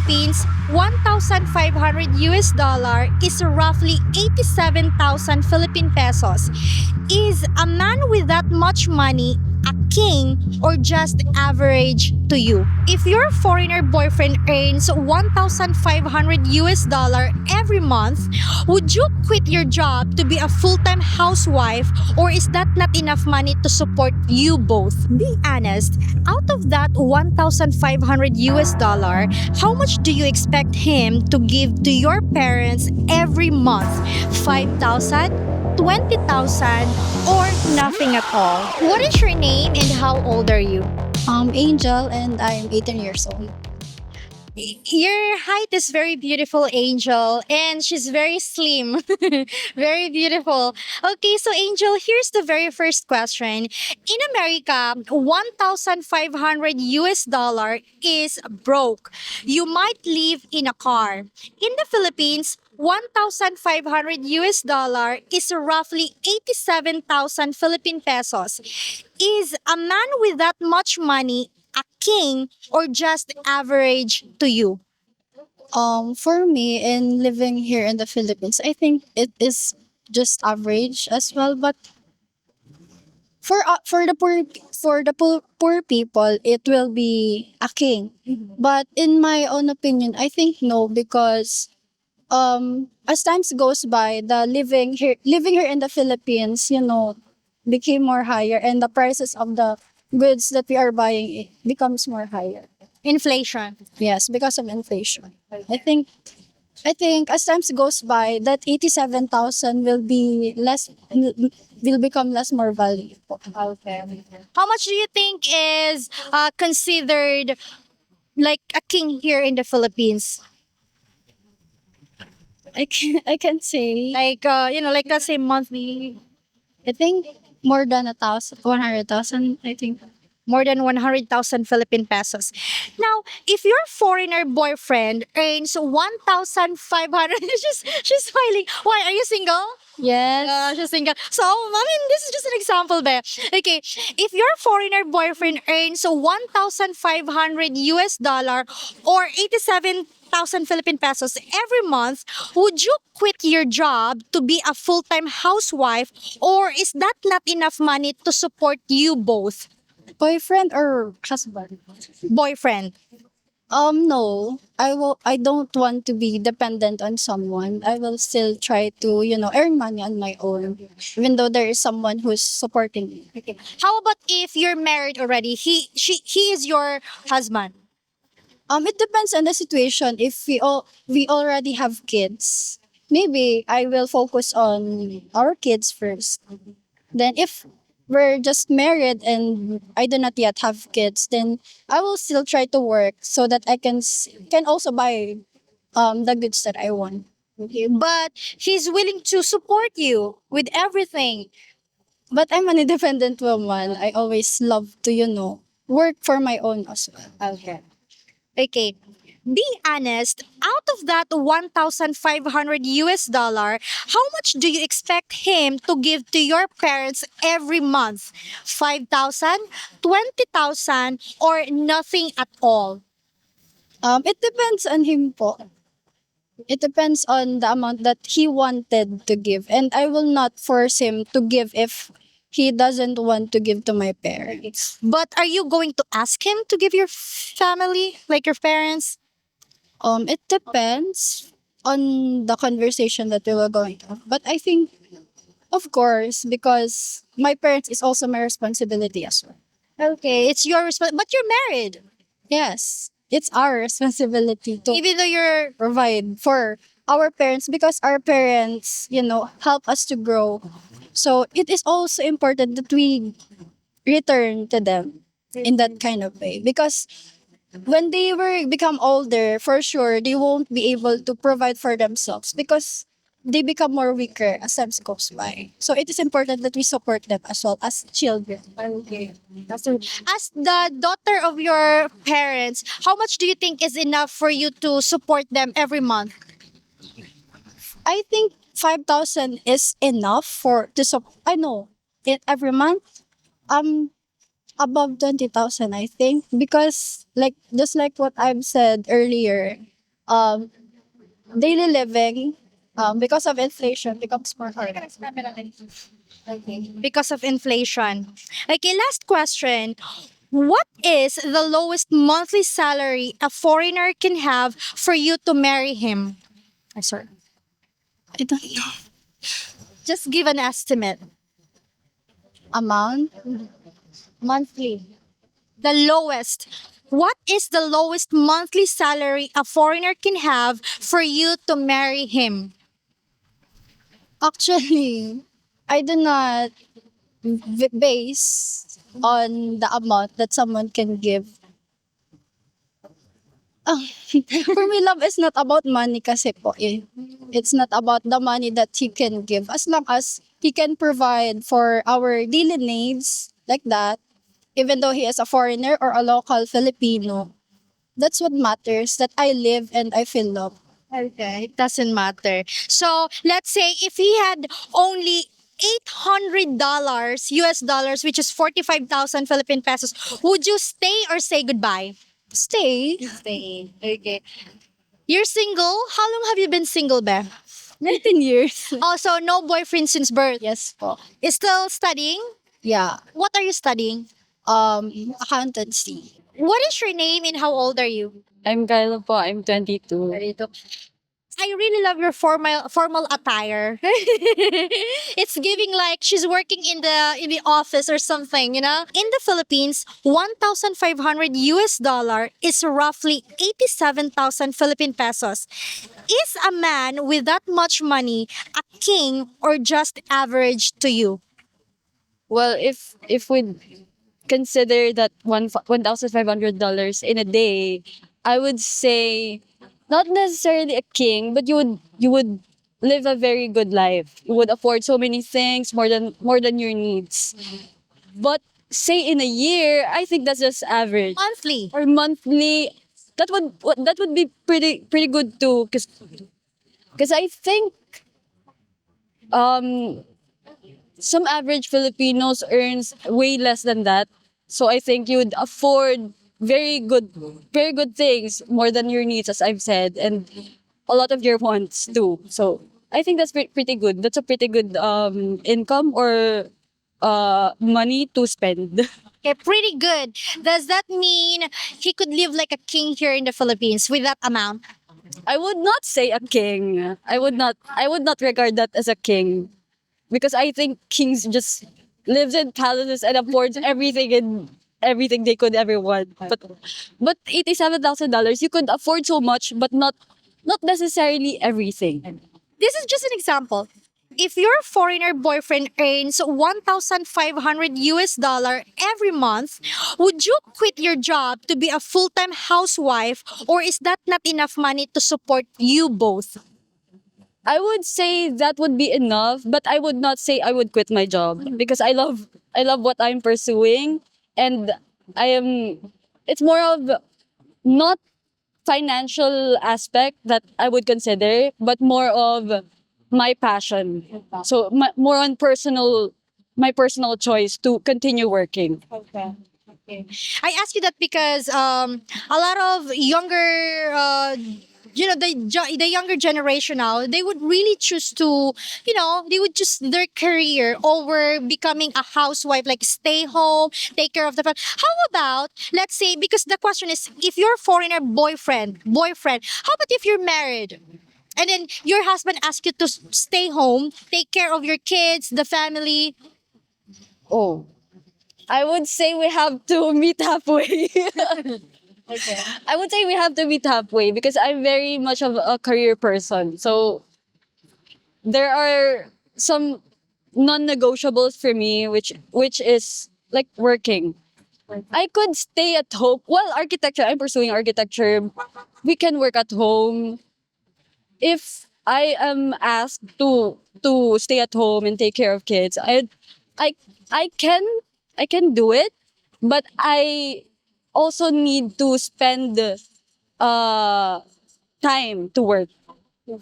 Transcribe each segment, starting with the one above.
Philippines, 1,500 US dollar is roughly 87,000 Philippine pesos. Is a man with that much money a king or just average to you? If your foreigner boyfriend earns 1,500 US dollar every month, would you quit your job to be a full-time housewife, or is that not enough money to support you both? Be honest. Out of that 1,500 US dollar, how much do you expect him to give to your parents every month? 5,000? 20,000 or nothing at all? What is your name and how old are you? Angel, and I'm 18 years old. Your height is very beautiful, Angel, and she's very slim. Very beautiful. Okay, so Angel, here's the very first question. In America, 1,500 US dollar is broke. You might live in a car. In the Philippines, 1,500 US dollar is roughly 87,000 Philippine pesos. Is a man with that much money a king or just average to you? For me, in living here in the Philippines, I think it is just average as well. But for the poor people, it will be a king. But in my own opinion, I think no, because as times goes by, the living here in the Philippines, became more higher, and the prices of the goods that we are buying becomes more higher. Inflation. Yes, because of inflation. I think as times goes by, that 87,000 will become less more valuable. How much do you think is considered like a king here in the Philippines? I can say, Like like let's say monthly, I think more than 100,000. I think. more than 100,000 Philippine pesos. Now, if your foreigner boyfriend earns 1,500, she's smiling. Why are you single? Yes. She's single. So, I mean, this is just an example, be. Okay, if your foreigner boyfriend earns 1,500 US dollar or 87,000 Philippine pesos every month, would you quit your job to be a full-time housewife, or is that not enough money to support you both? Boyfriend or husband? Boyfriend. No. I don't want to be dependent on someone. I will still try to, earn money on my own, even though there is someone who's supporting me. Okay. How about if you're married already? He is your husband. It depends on the situation. If we already have kids, maybe I will focus on our kids first. Then if we're just married and I do not yet have kids, then I will still try to work so that I can also buy the goods that I want. Okay. But he's willing to support you with everything. But I'm an independent woman. I always love to, work for my own as well. Okay. Okay. Be honest, out of that 1,500 US dollar, how much do you expect him to give to your parents every month? 5,000, 20,000, or nothing at all? It depends on him po. It depends on the amount that he wanted to give. And I will not force him to give if he doesn't want to give to my parents. But are you going to ask him to give your family, like your parents? It depends on the conversation that we were going to have. But I think, of course, because my parents is also my responsibility as well. Okay, it's your but you're married. Yes, it's our responsibility to Even though you're provide for our parents, because our parents, help us to grow. So it is also important that we return to them in that kind of way, because when they will become older, for sure they won't be able to provide for themselves because they become more weaker as time goes by. So it is important that we support them as well as children. okay. As the daughter of your parents, how much do you think is enough for you to support them every month? I think 5,000 is enough for to I know it every month. Above 20,000, I think, because just like what I've said earlier, um, daily living, because of inflation, becomes more hard. Because of inflation. Okay, last question. What is the lowest monthly salary a foreigner can have for you to marry him? I sorry. I don't know. Just give an estimate. Amount? Monthly. The lowest. What is the lowest monthly salary a foreigner can have for you to marry him? Actually, I do not base on the amount that someone can give. For me, love is not about money kasi po eh. It's not about the money that he can give. As long as he can provide for our daily needs like that, even though he is a foreigner or a local Filipino, that's what matters, that I live and I feel love. Okay, it doesn't matter. So let's say if he had only $800 US dollars, which is 45,000 Philippine pesos, would you stay or say goodbye? Stay. Stay. Okay. You're single? How long have you been single, Beth? 19 years. Also, no boyfriend since birth. Yes po. Is still studying? Yeah. What are you studying? Accountancy. What is your name and how old are you? I'm Kyla po. I'm 22. I really love your formal attire. It's giving like she's working in the office or something, you know? In the Philippines, 1,500 US dollar is roughly 87,000 Philippine pesos. Is a man with that much money a king or just average to you? Well, if we consider that $1,500 in a day, I would say not necessarily a king, but you would live a very good life. You would afford so many things more than your needs. But say in a year, I think that's just average. Monthly. Or monthly, that would be pretty good too, because I think um some average Filipinos earns way less than that. So I think you'd afford very good things more than your needs, as I've said, and a lot of your wants too. So I think that's pretty good. That's a pretty good income or money to spend. Okay, pretty good. Does that mean he could live like a king here in the Philippines with that amount? I would not say a king. I would not regard that as a king, because I think kings just lives in palaces and affords everything they could ever want. But $87,000 you could afford so much, but not necessarily everything. This is just an example. If your foreigner boyfriend earns 1,500 US dollar every month, would you quit your job to be a full-time housewife or is that not enough money to support you both? I would say that would be enough, but I would not say I would quit my job, because I love what I'm pursuing, and I am it's more of not financial aspect that I would consider, but more of my passion. So more on my personal choice to continue working. I ask you that because a lot of younger, the younger generation now, they would really choose to, they would choose their career over becoming a housewife, like stay home, take care of the family. How about, let's say, because the question is, if you're foreigner boyfriend, how about if you're married? And then your husband asks you to stay home, take care of your kids, the family. Oh, I would say we have to meet halfway. I would say we have to meet halfway, because I'm very much of a career person. So there are some non-negotiables for me, which is like working. I could stay at home. Well, architecture, I'm pursuing architecture. We can work at home. If I am asked to stay at home and take care of kids, I I can I can do it, but I also need to spend uh time to work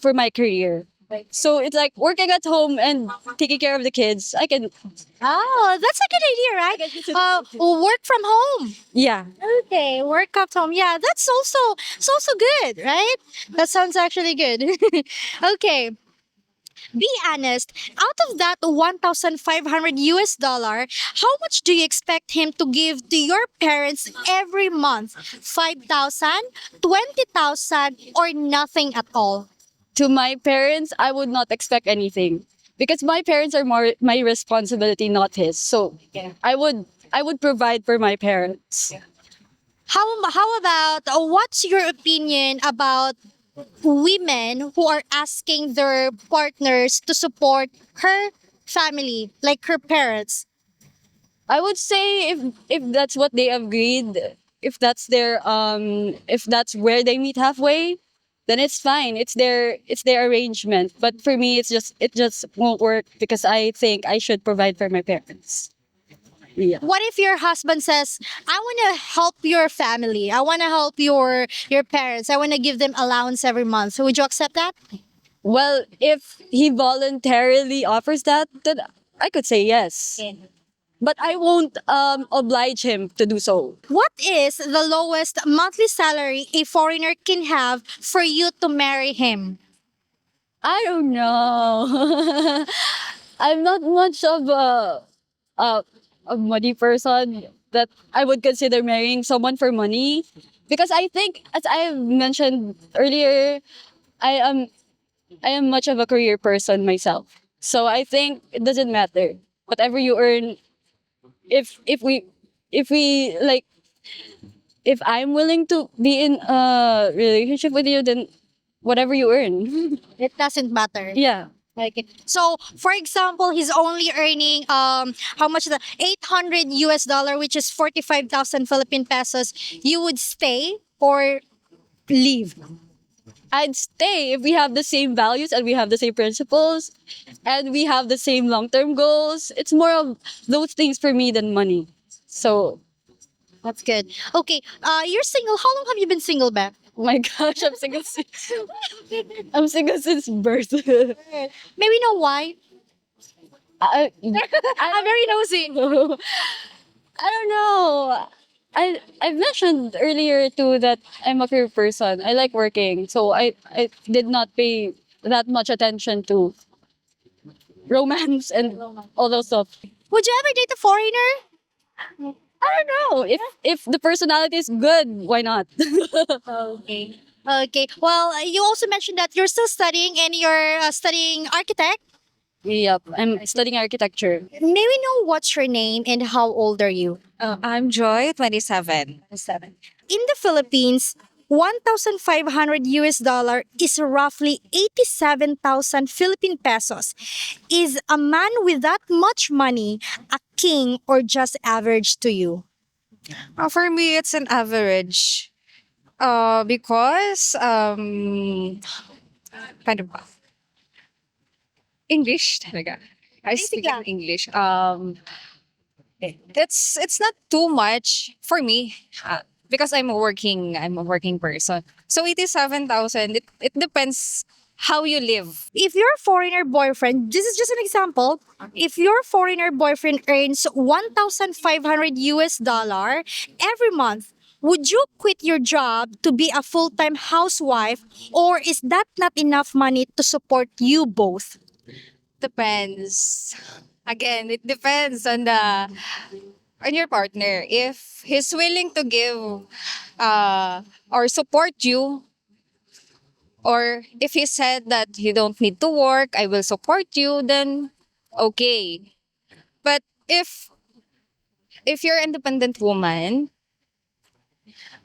for my career. So it's like working at home and taking care of the kids. I can, Oh, that's a good idea, right? Work from home. yeah. Okay, work at home. Yeah, it's also good, right? That sounds actually good. Okay, be honest. Out of that 1,500 US dollar, how much do you expect him to give to your parents every month? 5,000, 20,000, or nothing at all? To my parents, I would not expect anything because my parents are more my responsibility, not his. So I would provide for my parents. How about what's your opinion about women who are asking their partners to support her family, like her parents? I would say if that's what they agreed, if that's where they meet halfway, then it's fine. It's their arrangement. But for me, it just won't work because I think I should provide for my parents. Yeah. What if your husband says, "I want to help your family. I want to help your parents. I want to give them allowance every month." So would you accept that? Well, if he voluntarily offers that, then I could say yes. But I won't oblige him to do so. What is the lowest monthly salary a foreigner can have for you to marry him? I don't know. I'm not much of a a money person that I would consider marrying someone for money because I think, as I mentioned earlier, I am I am much of a career person myself. So I think it doesn't matter whatever you earn. If we like, if I'm willing to be in a relationship with you, then whatever you earn. It doesn't matter. Yeah. Okay. So, for example, he's only earning how much is that? 800 US dollar, which is 45,000 Philippine pesos. You would stay or leave? I'd stay if we have the same values and we have the same principles and we have the same long term goals. It's more of those things for me than money. So, That's good. Okay. You're single. How long have you been single, Beth? oh my gosh, I'm single since birth. May we know why? I, I'm very nosy. I don't know. I mentioned earlier too that I'm a career person. I like working, so I did not pay that much attention to romance and all those stuff. Would you ever date a foreigner? I don't know if the personality is good. Why not? Okay. Okay. Well, you also mentioned that you're still studying and you're studying architect. Yep, I'm studying architecture. May we know what's your name and how old are you? I'm Joy, 27. In the Philippines, 1,500 US dollar is roughly 87,000 Philippine pesos. Is a man with that much money a king or just average to you? For me, it's an average. Because, paano ba? English talaga. I Basic speak in lang. English. It's not too much for me. Because I'm a working person. So 87,000, it depends how you live. If your foreigner boyfriend, this is just an example, if your foreigner boyfriend earns 1,500 US dollar every month, would you quit your job to be a full-time housewife, or is that not enough money to support you both? Depends. Again, it depends on your partner. If he's willing to give or support you, or if he said that you don't need to work, I will support you, then okay. But if you're an independent woman,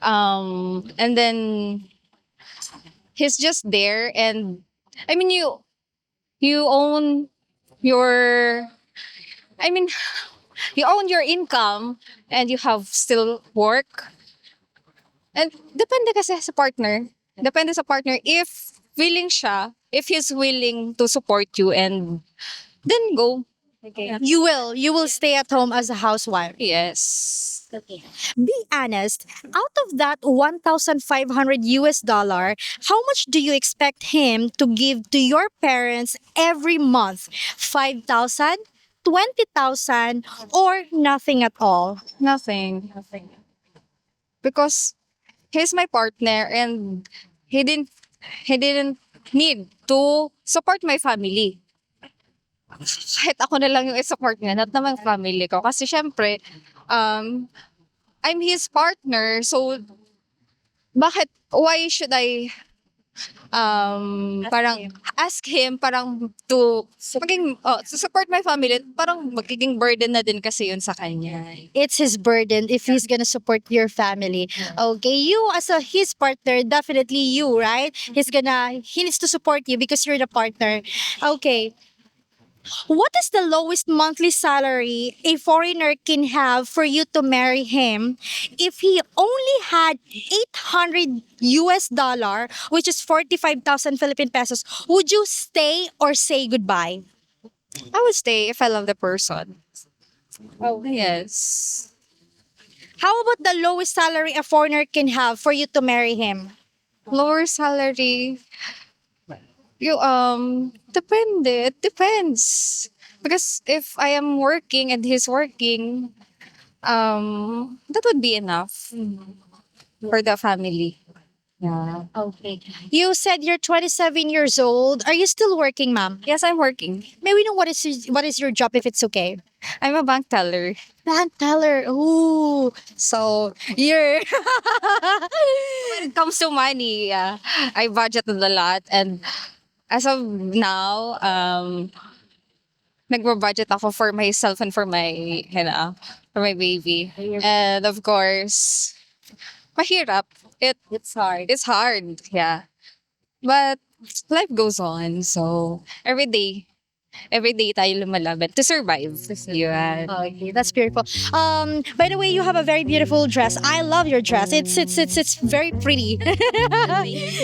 and then he's just there, and I mean you own your I mean you own your income and you have still work. And depende kasi sa partner. Depende sa partner if willing siya, if he's willing to support you, and then go. You will stay at home as a housewife. Yes. Be honest, out of that 1,500 US dollar, how much do you expect him to give to your parents every month? 5,000, 20,000, or nothing at all? Nothing. Because he's my partner and he didn't he didn't need to support my family. Kahit ako na lang yung i-support niya, not naman family ko. Kasi syempre, I'm his partner, so why should I parang ask him parang to support my family, parang magiging burden na din kasi yun sa kanya. It's his burden if he's gonna support your family. Okay, you as his partner, definitely you, right? He needs to support you because you're the partner. Okay. What is the lowest monthly salary a foreigner can have for you to marry him if he only had 800 US dollar, which is 45,000 Philippine pesos? Would you stay or say goodbye? I would stay if I love the person. Oh, yes. How about the lowest salary a foreigner can have for you to marry him? Lower salary. Depende. It depends. Because if I am working and he's working, that would be enough for the family. Yeah. Okay. You said you're 27 years old. Are you still working, ma'am? Yes, I'm working. May we know what is your job if it's okay? I'm a bank teller. Bank teller. Ooh. So you're When it comes to money, I budgeted a lot, and as of now, nagbo-budget ako for myself and for my baby. And of course, mahirap. It's hard. It's hard, yeah. But life goes on, so every day tayo lumalaban to survive. Yeah. okay. That's beautiful. By the way, you have a very beautiful dress. I love your dress. It's very pretty.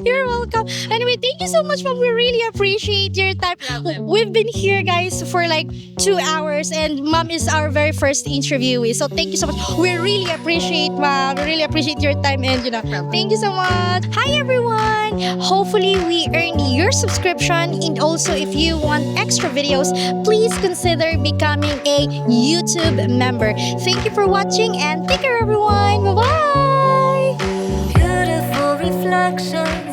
You're welcome. Anyway, thank you so much, ma'am. We really appreciate your time. We've been here, guys, for like 2 hours, and ma'am is our very first interviewee. So thank you so much. We really appreciate, ma'am. We really appreciate your time, and thank you so much. Hi, everyone. Hopefully, we earn your subscription, and also if you want extra videos, please consider becoming a YouTube member. Thank you for watching, and take care, everyone. Bye bye. Beautiful reflection